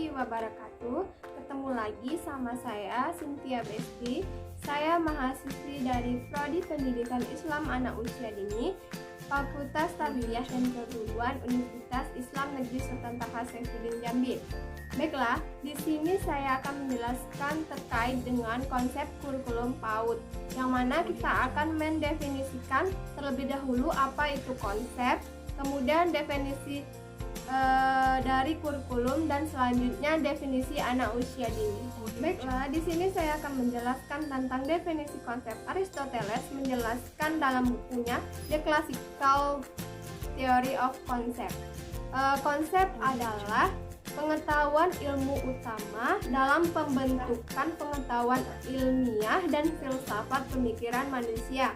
warahmatullahi wabarakatuh. Ketemu lagi sama saya Cynthia Besti. Saya mahasiswi dari Prodi Pendidikan Islam Anak Usia Dini, Fakultas Tarbiyah dan Keguruan Universitas Islam Negeri Sultan Taha Saifuddin Jambi. Baiklah, di sini saya akan menjelaskan terkait dengan konsep kurikulum PAUD, yang mana kita akan mendefinisikan terlebih dahulu apa itu konsep, kemudian definisi dari kurikulum, dan selanjutnya definisi anak usia dini. Baiklah, di sini saya akan menjelaskan tentang definisi konsep. Aristoteles menjelaskan dalam bukunya The Classical Theory of Concept. Konsep adalah pengetahuan ilmu utama dalam pembentukan pengetahuan ilmiah dan filsafat pemikiran manusia.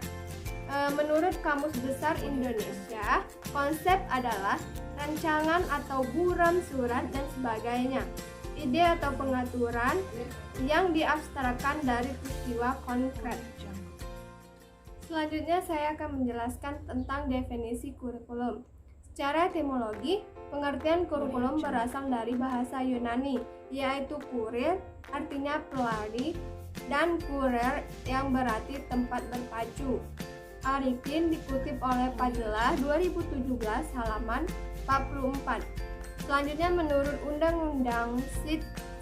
Menurut Kamus Besar Indonesia, konsep adalah rancangan atau buram surat dan sebagainya, ide atau pengaturan yang diabstrakkan dari peristiwa konkret. Selanjutnya saya akan menjelaskan tentang definisi kurikulum. Secara etimologi, pengertian kurikulum berasal dari bahasa Yunani, yaitu kurir, artinya pelari, dan kurer yang berarti tempat berpacu. Arifin dikutip oleh Pajelah 2017 halaman 44. Selanjutnya menurut Undang-Undang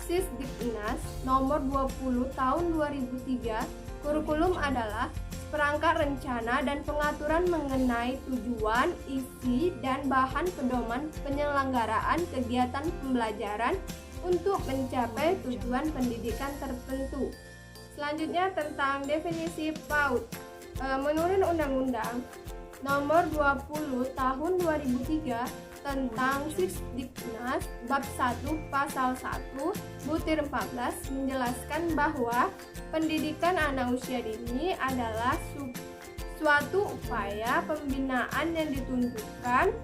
Sisdiknas Nomor 20 Tahun 2003, kurikulum adalah perangkat rencana dan pengaturan mengenai tujuan, isi, dan bahan pedoman penyelenggaraan kegiatan pembelajaran untuk mencapai tujuan pendidikan tertentu. Selanjutnya tentang definisi PAUD. Menurut Undang-Undang Nomor 20 Tahun 2003 tentang Sisdiknas Bab 1 Pasal 1 Butir 14 menjelaskan bahwa pendidikan anak usia dini adalah suatu upaya pembinaan yang ditunjukkan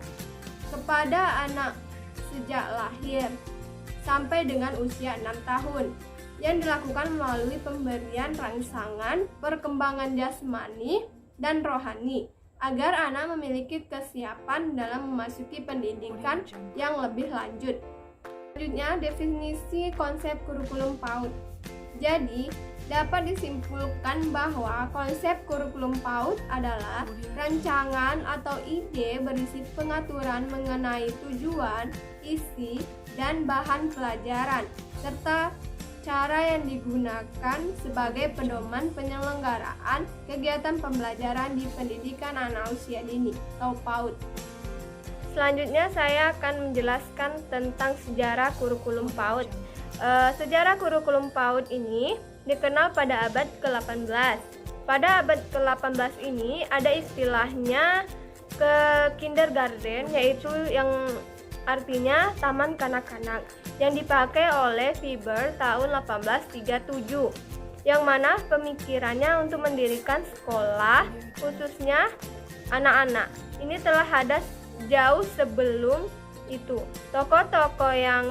kepada anak sejak lahir sampai dengan usia 6 tahun, yang dilakukan melalui pemberian rangsangan perkembangan jasmani dan rohani agar anak memiliki kesiapan dalam memasuki pendidikan yang lebih lanjut. Selanjutnya, definisi konsep kurikulum PAUD. Jadi, dapat disimpulkan bahwa konsep kurikulum PAUD adalah rancangan atau ide berisi pengaturan mengenai tujuan, isi, dan bahan pelajaran, serta cara yang digunakan sebagai pedoman penyelenggaraan kegiatan pembelajaran di pendidikan anak usia dini atau PAUD. Selanjutnya saya akan menjelaskan tentang sejarah kurikulum PAUD. Sejarah kurikulum PAUD ini dikenal pada abad ke-18. Pada abad ke-18 ini ada istilahnya ke kindergarten, yaitu yang artinya taman kanak-kanak, yang dipakai oleh Weber tahun 1837, yang mana pemikirannya untuk mendirikan sekolah khususnya anak-anak ini telah ada jauh sebelum itu. Tokoh-tokoh yang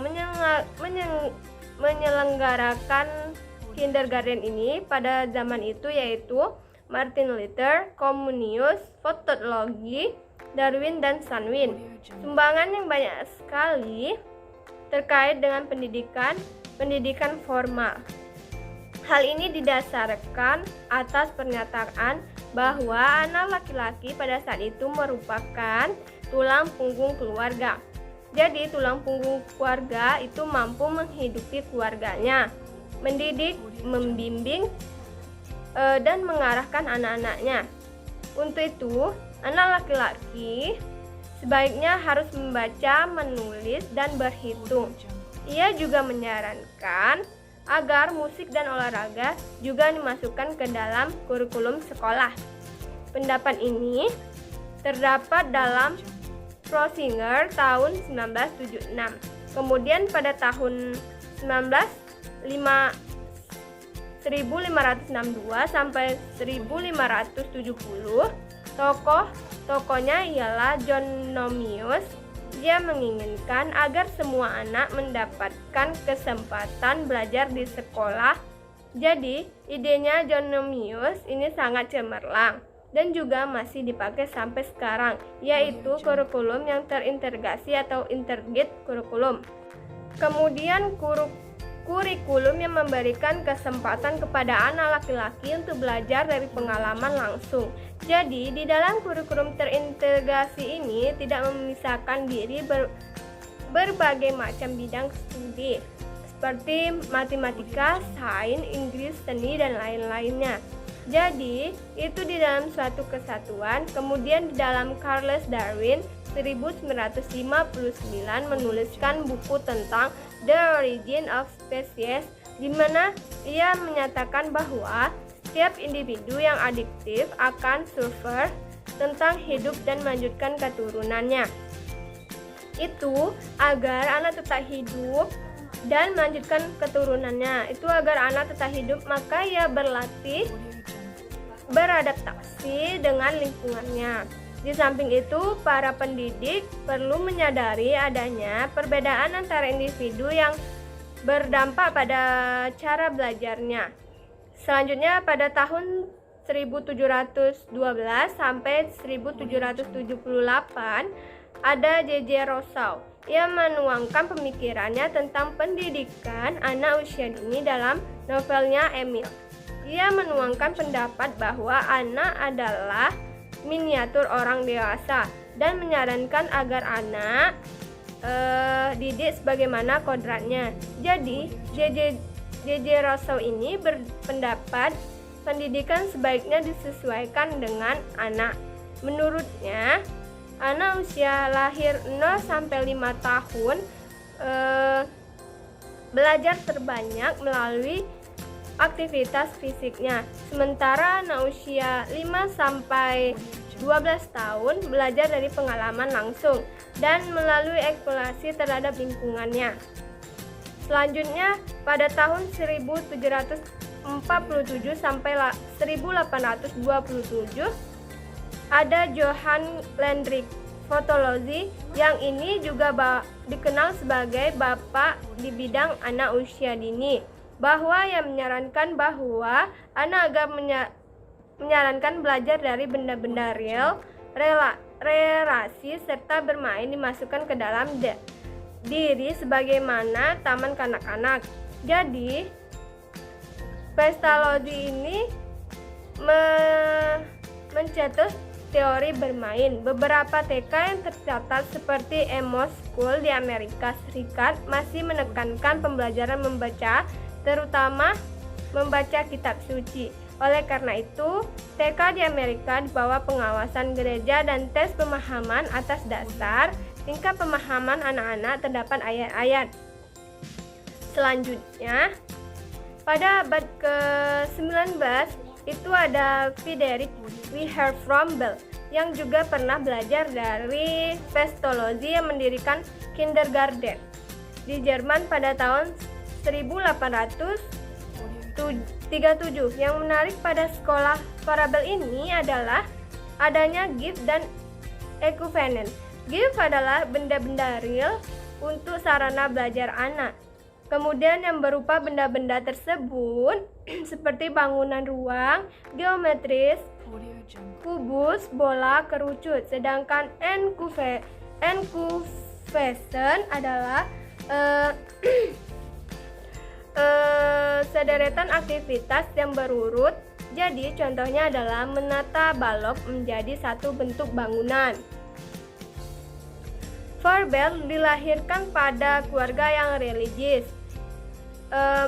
menyelenggarakan kindergarten ini pada zaman itu yaitu Martin Luther, Comenius, Fotologi, Darwin, dan Sunwin. Sumbangan yang banyak sekali terkait dengan pendidikan formal. Hal ini didasarkan atas pernyataan bahwa anak laki-laki pada saat itu merupakan tulang punggung keluarga. Jadi tulang punggung keluarga itu mampu menghidupi keluarganya, mendidik, membimbing, dan mengarahkan anak-anaknya. Untuk itu, anak laki-laki sebaiknya harus membaca, menulis, dan berhitung. Ia juga menyarankan agar musik dan olahraga juga dimasukkan ke dalam kurikulum sekolah. Pendapat ini terdapat dalam Prosinger tahun 1976. Kemudian pada tahun 1562 sampai 1570, tokohnya ialah John Nomius. Dia menginginkan agar semua anak mendapatkan kesempatan belajar di sekolah. Jadi, idenya John Nomius ini sangat cemerlang dan juga masih dipakai sampai sekarang, yaitu kurikulum yang terintegrasi atau integrated kurikulum. Kemudian kurikulum yang memberikan kesempatan kepada anak laki-laki untuk belajar dari pengalaman langsung. Jadi, di dalam kurikulum terintegrasi ini tidak memisahkan diri berbagai macam bidang studi seperti matematika, sains, Inggris, seni, dan lain-lainnya. Jadi, itu di dalam suatu kesatuan. Kemudian di dalam Charles Darwin 1959 menuliskan buku tentang The Origin of Species, di mana ia menyatakan bahwa setiap individu yang adiktif akan survive tentang hidup dan melanjutkan keturunannya. Itu agar anak tetap hidup dan melanjutkan keturunannya. Itu agar anak tetap hidup, maka ia berlatih beradaptasi dengan lingkungannya. Di samping itu, para pendidik perlu menyadari adanya perbedaan antara individu yang berdampak pada cara belajarnya. Selanjutnya, pada tahun 1712 sampai 1778 ada J.J. Rousseau. Ia menuangkan pemikirannya tentang pendidikan anak usia dini dalam novelnya Emil. Ia menuangkan pendapat bahwa anak adalah miniatur orang dewasa dan menyarankan agar anak didik sebagaimana kodratnya. Jadi, J.J. Rousseau ini berpendapat pendidikan sebaiknya disesuaikan dengan anak. Menurutnya, anak usia lahir 0 sampai 5 tahun belajar terbanyak melalui aktivitas fisiknya. Sementara anak usia 5 sampai 12 tahun belajar dari pengalaman langsung dan melalui eksplorasi terhadap lingkungannya. Selanjutnya, pada tahun 1747 sampai 1827 ada Johann Lendrik Fotologi, yang ini juga dikenal sebagai bapak di bidang anak usia dini, bahwa yang menyarankan bahwa anak agar menyarankan belajar dari benda-benda real, relasi serta bermain dimasukkan ke dalam diri sebagaimana taman kanak-kanak. Jadi, Pestalozzi ini mencetus teori bermain. Beberapa TK yang tercatat seperti Amos School di Amerika Serikat masih menekankan pembelajaran membaca, terutama membaca kitab suci. Oleh karena itu, TK di Amerika di bawah pengawasan gereja dan tes pemahaman atas dasar tingkat pemahaman anak-anak terdapat ayat-ayat. Selanjutnya, pada abad ke-19 itu ada Friedrich Wilhelm Frommel yang juga pernah belajar dari Pestalozzi yang mendirikan kindergarten di Jerman pada tahun 1837. Yang menarik pada sekolah Frommel ini adalah adanya gift dan equivalent. Gift adalah benda-benda real untuk sarana belajar anak. Kemudian yang berupa benda-benda tersebut seperti bangunan ruang, geometris, kubus, bola, kerucut. Sedangkan equation adalah sederetan aktivitas yang berurut. Jadi contohnya adalah menata balok menjadi satu bentuk bangunan. Frommel dilahirkan pada keluarga yang religius.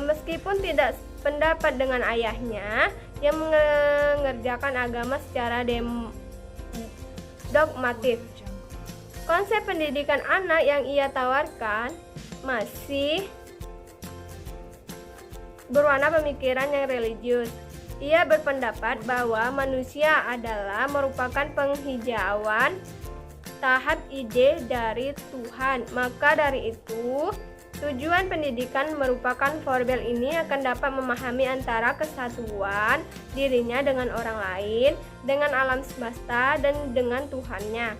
Meskipun tidak pendapat dengan ayahnya yang mengerjakan agama secara dogmatis, konsep pendidikan anak yang ia tawarkan masih berwarna pemikiran yang religius. Ia berpendapat bahwa manusia adalah merupakan penghijauan tahap ide dari Tuhan. Maka dari itu, tujuan pendidikan merupakan Frommel ini akan dapat memahami antara kesatuan dirinya dengan orang lain, dengan alam semesta, dan dengan Tuhannya.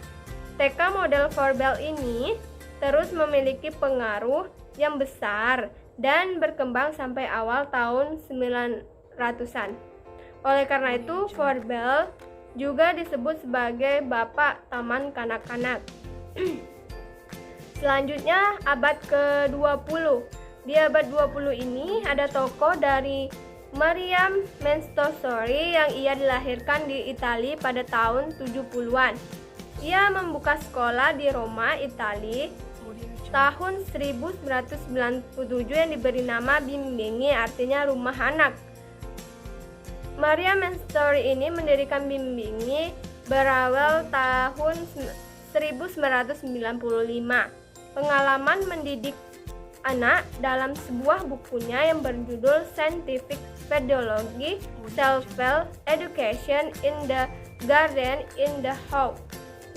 TK model Frommel ini terus memiliki pengaruh yang besar dan berkembang sampai awal tahun 900-an. Oleh karena itu, Frommel juga disebut sebagai bapak taman kanak-kanak. Selanjutnya abad ke-20. Di abad 20 ini ada tokoh dari Maria Montessori yang ia dilahirkan di Italia pada tahun 70-an. Ia membuka sekolah di Roma, Italia tahun 1997 yang diberi nama Bimbingi, artinya rumah anak. Maria Montessori ini mendirikan Bimbingi berawal tahun 1995. Pengalaman mendidik anak dalam sebuah bukunya yang berjudul Scientific Pedagogy, Self-Help Education in the Garden in the House.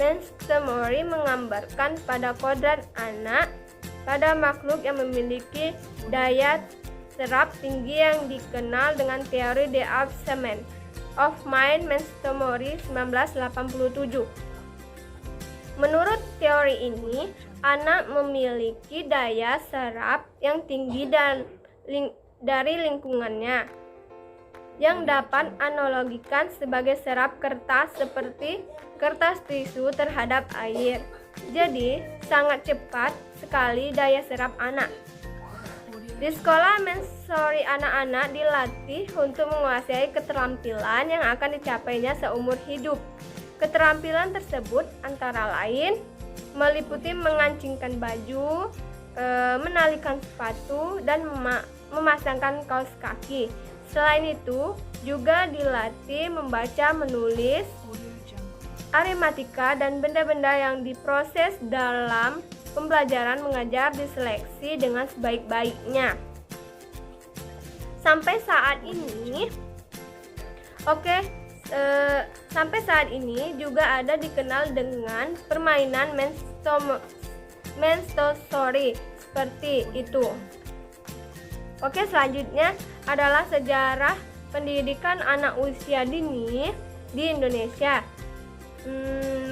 Montessori menggambarkan pada kodrat anak pada makhluk yang memiliki daya serap tinggi yang dikenal dengan teori development of mind Montessori 1987. Menurut teori ini, anak memiliki daya serap yang tinggi dari lingkungannya yang dapat analogikan sebagai serap kertas seperti kertas tisu terhadap air. Jadi, sangat cepat sekali daya serap anak. Di sekolah Montessori, anak-anak dilatih untuk menguasai keterampilan yang akan dicapainya seumur hidup. Keterampilan tersebut antara lain meliputi mengancingkan baju, menalikan sepatu, dan memasangkan kaos kaki. Selain itu, juga dilatih membaca, menulis, aritmatika, dan benda-benda yang diproses dalam pembelajaran mengajar diseleksi dengan sebaik-baiknya. Sampai saat ini juga ada dikenal dengan permainan Montessori seperti itu. Oke, selanjutnya adalah sejarah pendidikan anak usia dini di Indonesia.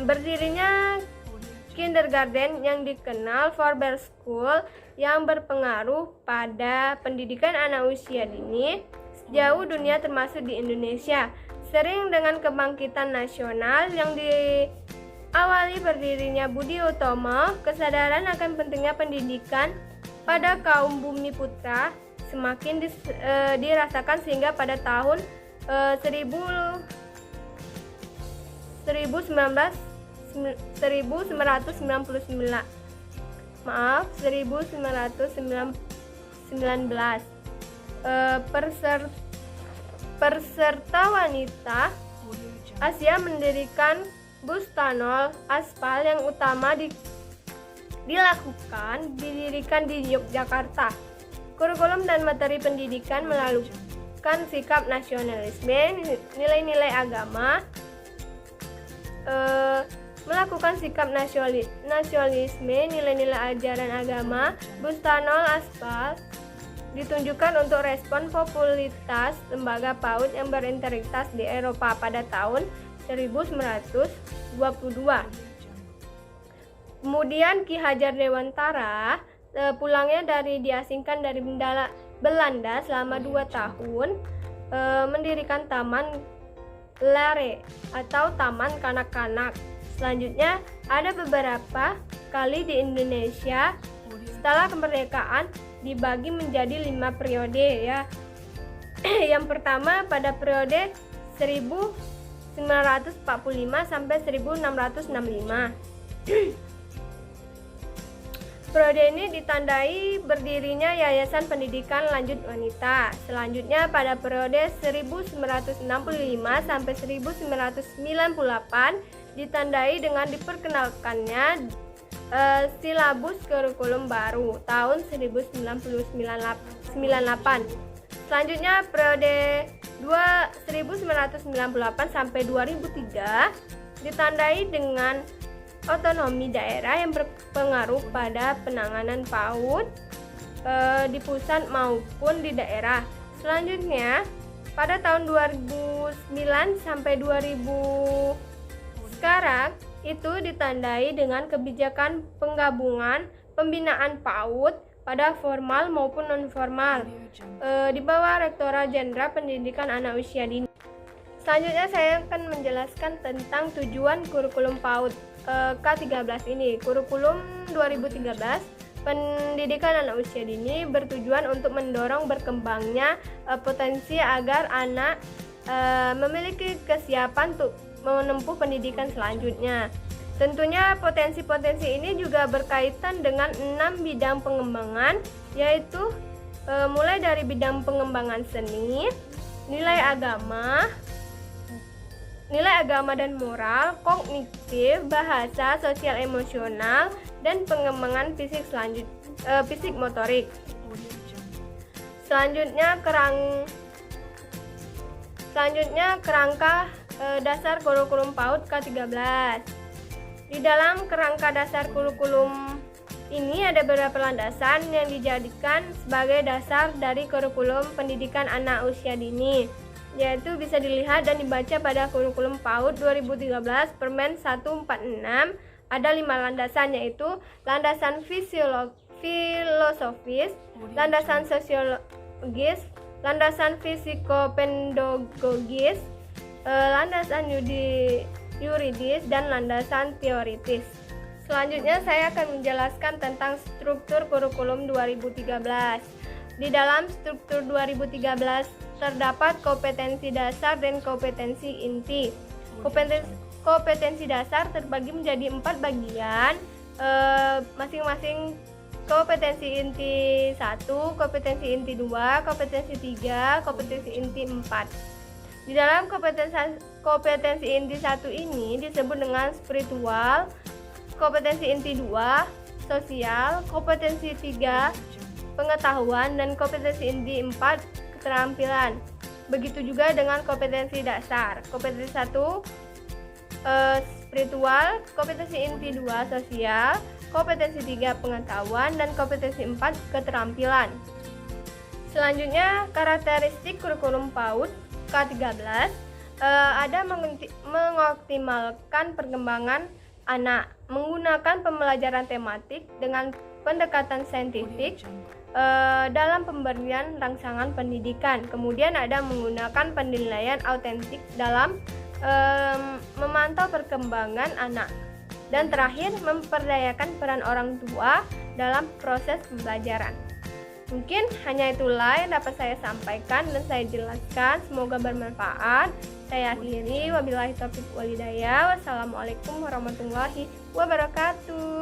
Berdirinya kindergarten yang dikenal Forber School yang berpengaruh pada pendidikan anak usia dini sejauh dunia termasuk di Indonesia. Sering dengan kebangkitan nasional yang diawali berdirinya Budi Utomo, kesadaran akan pentingnya pendidikan pada kaum bumi putra semakin dirasakan sehingga pada tahun 1999 peserta wanita Asia mendirikan Bustanol Aspal yang utama didirikan di Yogyakarta. Kurikulum dan materi pendidikan melakukan sikap nasionalisme, nilai-nilai agama, melakukan sikap nasionalisme, nilai-nilai ajaran agama. Bustanol Aspal ditunjukkan untuk respon popularitas lembaga PAUD yang berintegritas di Eropa pada tahun 1922. Kemudian Ki Hajar Dewantara pulangnya diasingkan dari Belanda selama 2 tahun, mendirikan Taman Lare atau Taman Kanak-kanak. Selanjutnya ada beberapa kali di Indonesia setelah kemerdekaan dibagi menjadi 5 periode ya. Yang pertama pada periode 1945 sampai 1665. Periode ini ditandai berdirinya Yayasan Pendidikan Lanjut Wanita. Selanjutnya pada periode 1965 sampai 1998 ditandai dengan diperkenalkannya silabus kurikulum baru tahun 1998. Selanjutnya periode 1998 sampai 2003 ditandai dengan otonomi daerah yang berpengaruh pada penanganan PAUD di pusat maupun di daerah. Selanjutnya pada tahun 2009 sampai 2000 sekarang itu ditandai dengan kebijakan penggabungan pembinaan PAUD pada formal maupun non-formal di bawah Rektorat Jenderal Pendidikan Anak Usia Dini. Selanjutnya saya akan menjelaskan tentang tujuan kurikulum PAUD K13 ini. Kurikulum 2013, pendidikan anak usia dini bertujuan untuk mendorong berkembangnya potensi agar anak memiliki kesiapan untuk menempuh pendidikan selanjutnya. Tentunya potensi-potensi ini juga berkaitan dengan 6 bidang pengembangan, yaitu mulai dari bidang pengembangan seni, nilai agama dan moral, kognitif, bahasa, sosial emosional, dan pengembangan fisik motorik. Selanjutnya kerangka dasar kurikulum PAUD K13. Di dalam kerangka dasar kurikulum ini ada beberapa landasan yang dijadikan sebagai dasar dari kurikulum pendidikan anak usia dini, yaitu bisa dilihat dan dibaca pada kurikulum PAUD 2013 Permen 146. Ada 5 landasan, yaitu landasan filosofis, landasan sosiologis, landasan fisikopedagogis, landasan yuridis, dan landasan teoritis. Selanjutnya saya akan menjelaskan tentang struktur kurikulum 2013. Di dalam struktur 2013 terdapat kompetensi dasar dan kompetensi inti. Kompetensi dasar terbagi menjadi 4 bagian, masing-masing kompetensi inti 1, kompetensi inti 2, kompetensi 3, kompetensi inti 4. Di dalam kompetensi inti 1 ini disebut dengan spiritual, kompetensi inti 2 sosial, kompetensi 3 pengetahuan, dan kompetensi inti 4 keterampilan. Begitu juga dengan kompetensi dasar. Kompetensi 1 spiritual, kompetensi inti 2 sosial, kompetensi 3 pengetahuan, dan kompetensi 4 keterampilan. Selanjutnya karakteristik kurikulum PAUD K13 ada mengoptimalkan perkembangan anak, menggunakan pembelajaran tematik dengan pendekatan saintifik dalam pemberian rangsangan pendidikan. Kemudian ada menggunakan penilaian autentik dalam memantau perkembangan anak. Dan terakhir, memperdayakan peran orang tua dalam proses pembelajaran. Mungkin hanya itulah yang dapat saya sampaikan dan saya jelaskan. Semoga bermanfaat. Saya akhiri, wabillahi taufiq walhidayah. Wassalamualaikum warahmatullahi wabarakatuh.